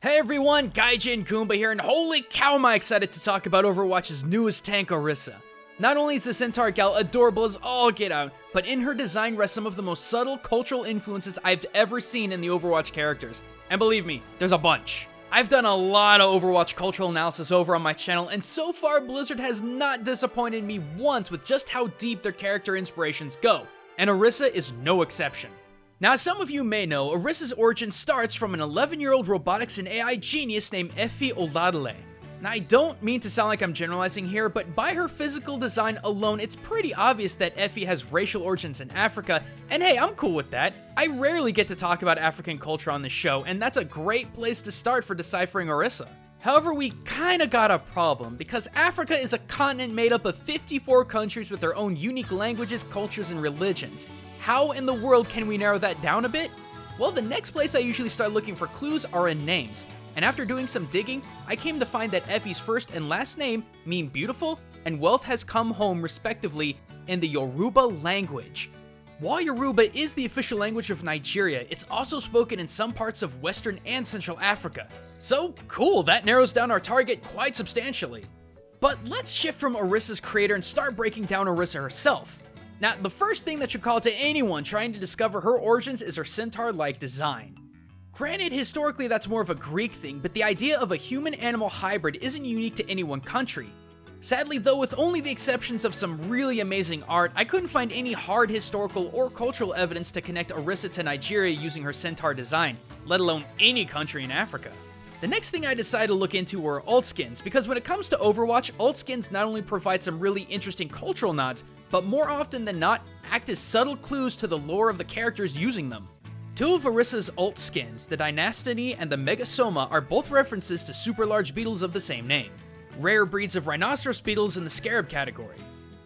Hey everyone, Gaijin Goomba here, and holy cow am I excited to talk about Overwatch's newest tank, Orisa. Not only is the Centaur gal adorable as all get out, but in her design rests some of the most subtle cultural influences I've ever seen in the Overwatch characters. And believe me, there's a bunch. I've done a lot of Overwatch cultural analysis over on my channel, and so far Blizzard has not disappointed me once with just how deep their character inspirations go, and Orisa is no exception. Now, as some of you may know, Orisa's origin starts from an 11-year-old robotics and AI genius named Effie Oladele. Now, I don't mean to sound like I'm generalizing here, but by her physical design alone, it's pretty obvious that Effie has racial origins in Africa, and hey, I'm cool with that. I rarely get to talk about African culture on this show, and that's a great place to start for deciphering Orisa. However, we kinda got a problem, because Africa is a continent made up of 54 countries with their own unique languages, cultures, and religions. How in the world can we narrow that down a bit? Well, the next place I usually start looking for clues are in names, and after doing some digging, I came to find that Effie's first and last name mean beautiful and wealth has come home respectively in the Yoruba language. While Yoruba is the official language of Nigeria, it's also spoken in some parts of Western and Central Africa. So cool, that narrows down our target quite substantially. But let's shift from Orisa's creator and start breaking down Orisa herself. Now, the first thing that should call to anyone trying to discover her origins is her centaur-like design. Granted, historically that's more of a Greek thing, but the idea of a human-animal hybrid isn't unique to any one country. Sadly though, with only the exceptions of some really amazing art, I couldn't find any hard historical or cultural evidence to connect Orisa to Nigeria using her centaur design, let alone any country in Africa. The next thing I decided to look into were alt skins, because when it comes to Overwatch, alt skins not only provide some really interesting cultural nods, but more often than not, act as subtle clues to the lore of the characters using them. Two of Orisa's alt skins, the Dynastony and the Megasoma, are both references to super large beetles of the same name, rare breeds of rhinoceros beetles in the scarab category.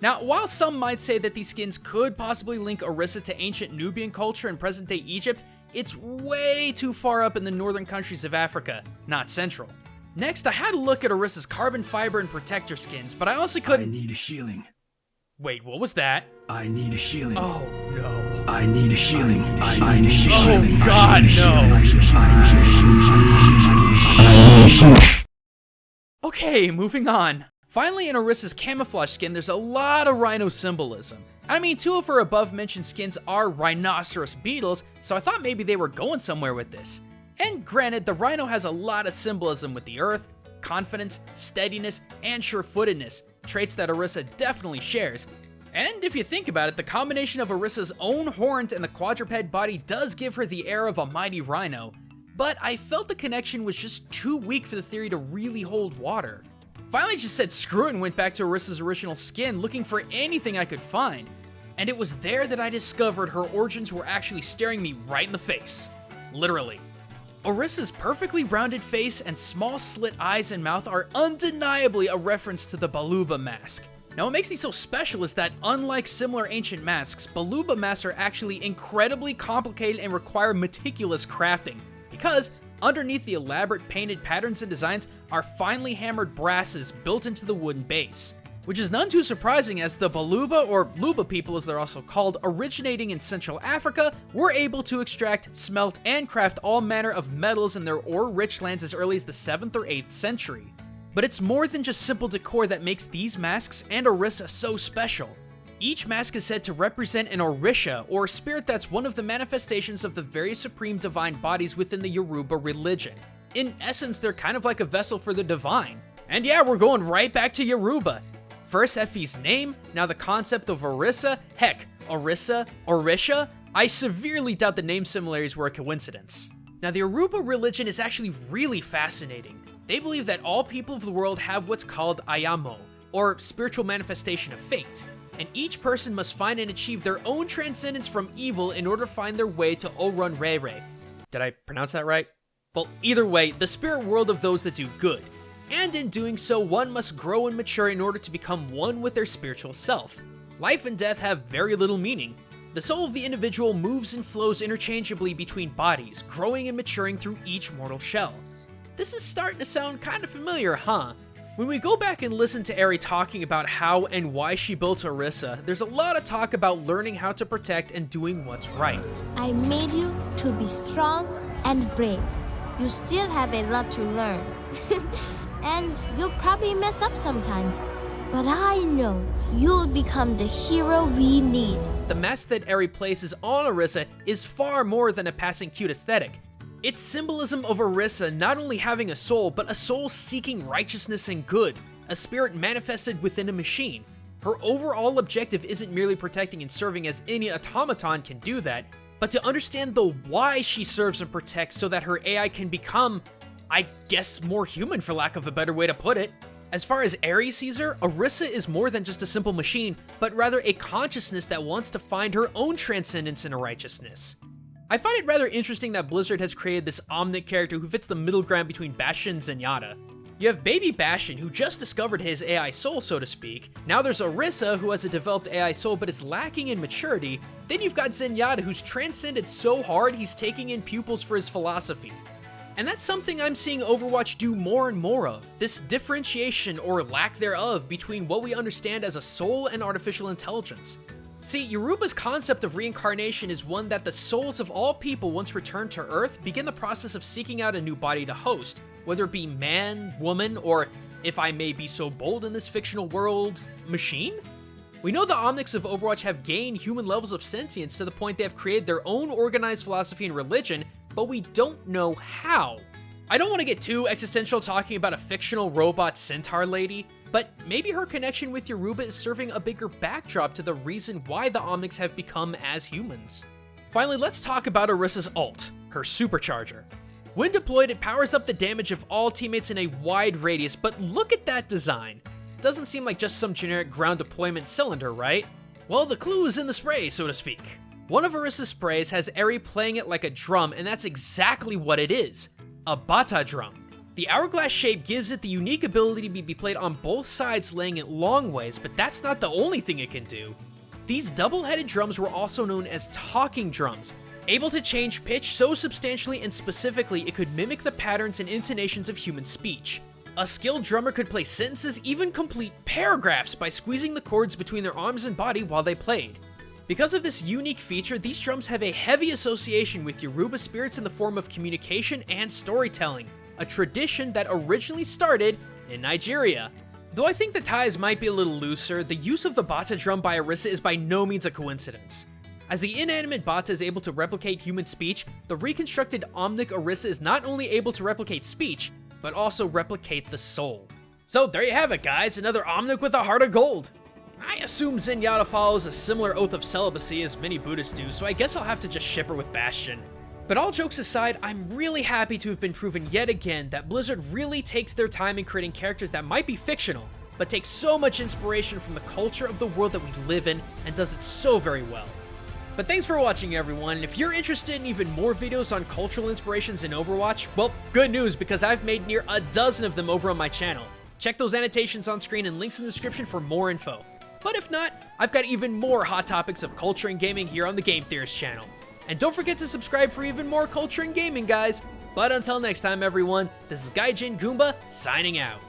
Now, while some might say that these skins could possibly link Orisa to ancient Nubian culture and present-day Egypt, it's way too far up in the northern countries of Africa, not central. Next, I had a look at Orisa's carbon fiber and protector skins, but I also couldn't— I need healing. Wait, what was that? I need healing. Oh no. I need healing. I need healing. Oh god, no. Okay, moving on. Finally, in Orisa's camouflage skin, there's a lot of rhino symbolism. I mean, two of her above-mentioned skins are rhinoceros beetles, so I thought maybe they were going somewhere with this. And granted, the rhino has a lot of symbolism with the earth, confidence, steadiness, and sure-footedness, traits that Orisa definitely shares. And if you think about it, the combination of Orisa's own horns and the quadruped body does give her the air of a mighty rhino, but I felt the connection was just too weak for the theory to really hold water. Finally just said screw it and went back to Orisa's original skin looking for anything I could find, and it was there that I discovered her origins were actually staring me right in the face. Literally. Orisa's perfectly rounded face and small slit eyes and mouth are undeniably a reference to the Baluba mask. Now what makes these so special is that unlike similar ancient masks, Baluba masks are actually incredibly complicated and require meticulous crafting, because underneath the elaborate painted patterns and designs are finely hammered brasses built into the wooden base. Which is none too surprising as the Baluba, or Luba people as they're also called, originating in Central Africa, were able to extract, smelt, and craft all manner of metals in their ore-rich lands as early as the 7th or 8th century. But it's more than just simple decor that makes these masks and Orisa so special. Each mask is said to represent an Orisha, or spirit that's one of the manifestations of the various supreme divine bodies within the Yoruba religion. In essence, they're kind of like a vessel for the divine. And yeah, we're going right back to Yoruba. First Effie's name, now the concept of Orisa, heck, Orisa, Orisha, I severely doubt the name similarities were a coincidence. Now the Yoruba religion is actually really fascinating. They believe that all people of the world have what's called Ayamo, or spiritual manifestation of fate, and each person must find and achieve their own transcendence from evil in order to find their way to Orunrere. Did I pronounce that right? Well, either way, the spirit world of those that do good. And in doing so, one must grow and mature in order to become one with their spiritual self. Life and death have very little meaning. The soul of the individual moves and flows interchangeably between bodies, growing and maturing through each mortal shell. This is starting to sound kind of familiar, huh? When we go back and listen to Eri talking about how and why she built Orisa, there's a lot of talk about learning how to protect and doing what's right. I made you to be strong and brave. You still have a lot to learn. And you'll probably mess up sometimes. But I know you'll become the hero we need. The mask that Eri places on Orisa is far more than a passing cute aesthetic. It's symbolism of Orisa not only having a soul, but a soul seeking righteousness and good, a spirit manifested within a machine. Her overall objective isn't merely protecting and serving, as any automaton can do that, but to understand the why she serves and protects so that her AI can become, I guess, more human, for lack of a better way to put it. As far as Eri sees her, Orisa is more than just a simple machine, but rather a consciousness that wants to find her own transcendence in a righteousness. I find it rather interesting that Blizzard has created this Omnic character who fits the middle ground between Bastion and Zenyatta. You have baby Bastion, who just discovered his AI soul, so to speak. Now there's Orisa, who has a developed AI soul but is lacking in maturity. Then you've got Zenyatta, who's transcended so hard he's taking in pupils for his philosophy. And that's something I'm seeing Overwatch do more and more of, this differentiation or lack thereof between what we understand as a soul and artificial intelligence. See, Yoruba's concept of reincarnation is one that the souls of all people, once returned to Earth, begin the process of seeking out a new body to host, whether it be man, woman, or, if I may be so bold in this fictional world, machine? We know the Omnics of Overwatch have gained human levels of sentience to the point they have created their own organized philosophy and religion, but we don't know how. I don't want to get too existential talking about a fictional robot centaur lady, but maybe her connection with Yoruba is serving a bigger backdrop to the reason why the Omnics have become as humans. Finally, let's talk about Orisa's ult, her supercharger. When deployed, it powers up the damage of all teammates in a wide radius, but look at that design. Doesn't seem like just some generic ground deployment cylinder, right? Well, the clue is in the spray, so to speak. One of Orisa's sprays has Eri playing it like a drum, and that's exactly what it is. A bata drum. The hourglass shape gives it the unique ability to be played on both sides, laying it long ways, but that's not the only thing it can do. These double-headed drums were also known as talking drums, able to change pitch so substantially and specifically it could mimic the patterns and intonations of human speech. A skilled drummer could play sentences, even complete paragraphs, by squeezing the chords between their arms and body while they played. Because of this unique feature, these drums have a heavy association with Yoruba spirits in the form of communication and storytelling, a tradition that originally started in Nigeria. Though I think the ties might be a little looser, the use of the bata drum by Orisa is by no means a coincidence. As the inanimate bata is able to replicate human speech, the reconstructed Omnic Orisa is not only able to replicate speech, but also replicate the soul. So there you have it, guys, another Omnic with a heart of gold. I assume Zenyatta follows a similar oath of celibacy as many Buddhists do, so I guess I'll have to just ship her with Bastion. But all jokes aside, I'm really happy to have been proven yet again that Blizzard really takes their time in creating characters that might be fictional, but take so much inspiration from the culture of the world that we live in and does it so very well. But thanks for watching, everyone. If you're interested in even more videos on cultural inspirations in Overwatch, well, good news, because I've made near a dozen of them over on my channel. Check those annotations on screen and links in the description for more info. But if not, I've got even more hot topics of culture and gaming here on the Game Theorists channel. And don't forget to subscribe for even more culture and gaming, guys. But until next time, everyone, this is Gaijin Goomba signing out.